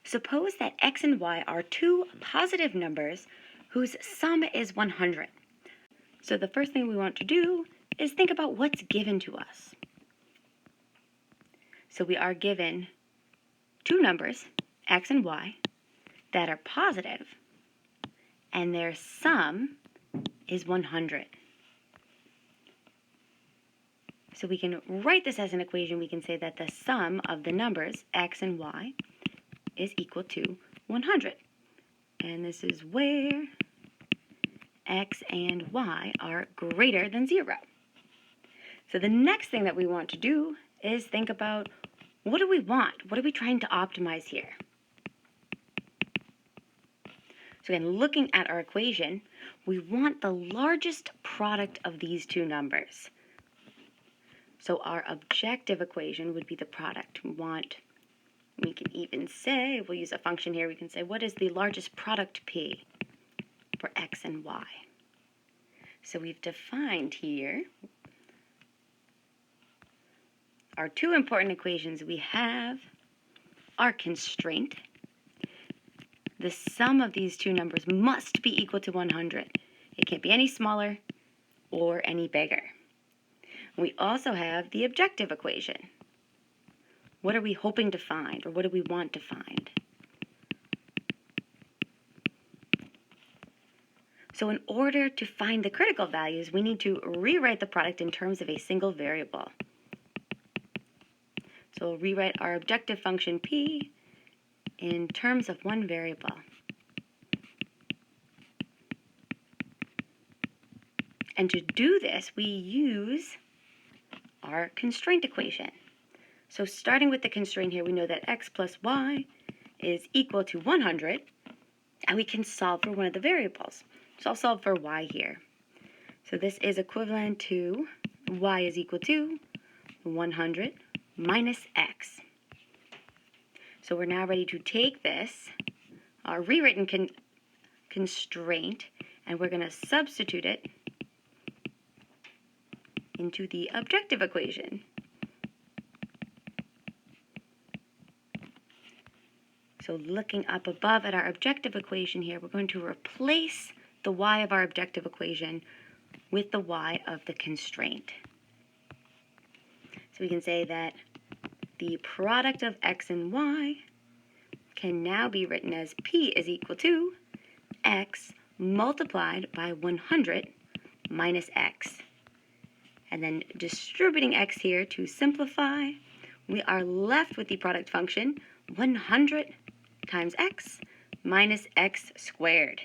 Suppose that x and y are two positive numbers whose sum is 100. So the first thing we want to do is think about what's given to us. So we are given two numbers, x and y, that are positive, and their sum is 100. So we can write this as an equation. We can say that the sum of the numbers x and y is equal to 100. And this is where x and y are greater than 0. So the next thing that we want to do is think about, what do we want? What are we trying to optimize here? So again, looking at our equation, we want the largest product of these two numbers. So our objective equation would be the product. We can even say, we'll use a function here, we can say, what is the largest product P for x and y? So we've defined here our two important equations. We have our constraint. The sum of these two numbers must be equal to 100. It can't be any smaller or any bigger. We also have the objective equation. What are we hoping to find, or what do we want to find? So in order to find the critical values, we need to rewrite the product in terms of a single variable. So we'll rewrite our objective function p in terms of one variable. And to do this, we use our constraint equation. So starting with the constraint here, we know that x plus y is equal to 100, and we can solve for one of the variables. So I'll solve for y here. So this is equivalent to y is equal to 100 minus x. So we're now ready to take this, our rewritten constraint, and we're going to substitute it into the objective equation. So looking up above at our objective equation here, we're going to replace the y of our objective equation with the y of the constraint. So we can say that the product of x and y can now be written as p is equal to x multiplied by 100 minus x. And then distributing x here to simplify, we are left with the product function 100 times x minus x squared.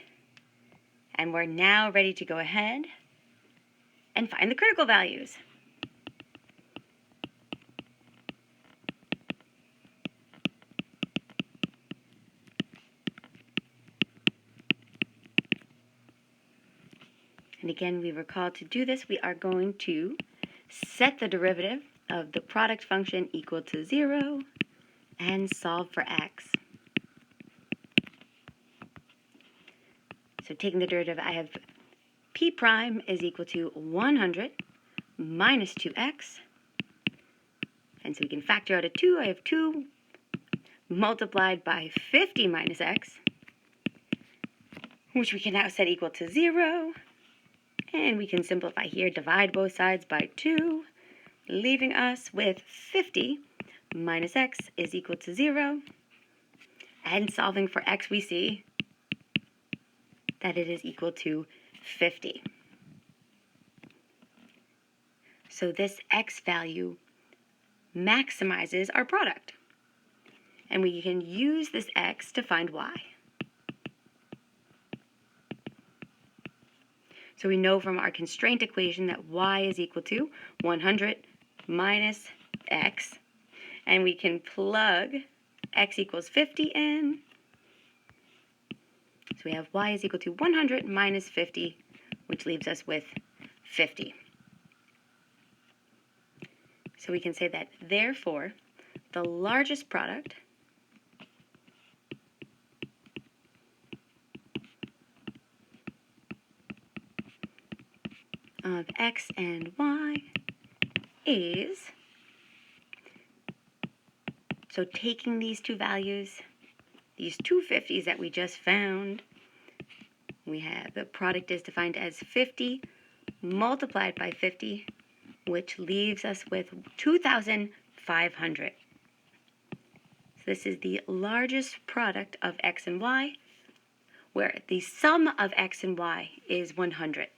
And we're now ready to go ahead and find the critical values. And again, we recall to do this, we are going to set the derivative of the product function equal to 0 and solve for x. So taking the derivative, I have p prime is equal to 100 minus 2x. And so we can factor out a 2. I have 2 multiplied by 50 minus x, which we can now set equal to 0. And we can simplify here, divide both sides by 2, leaving us with 50 minus x is equal to 0. And solving for x, we see that it is equal to 50. So this x value maximizes our product. And we can use this x to find y. So we know from our constraint equation that y is equal to 100 minus x. And we can plug x equals 50 in. So we have y is equal to 100 minus 50, which leaves us with 50. So we can say that, therefore, the largest product of x and y is, so taking these two values these two 50s that we just found, we have the product is defined as 50 multiplied by 50, which leaves us with 2,500. So this is the largest product of x and y, where the sum of x and y is 100.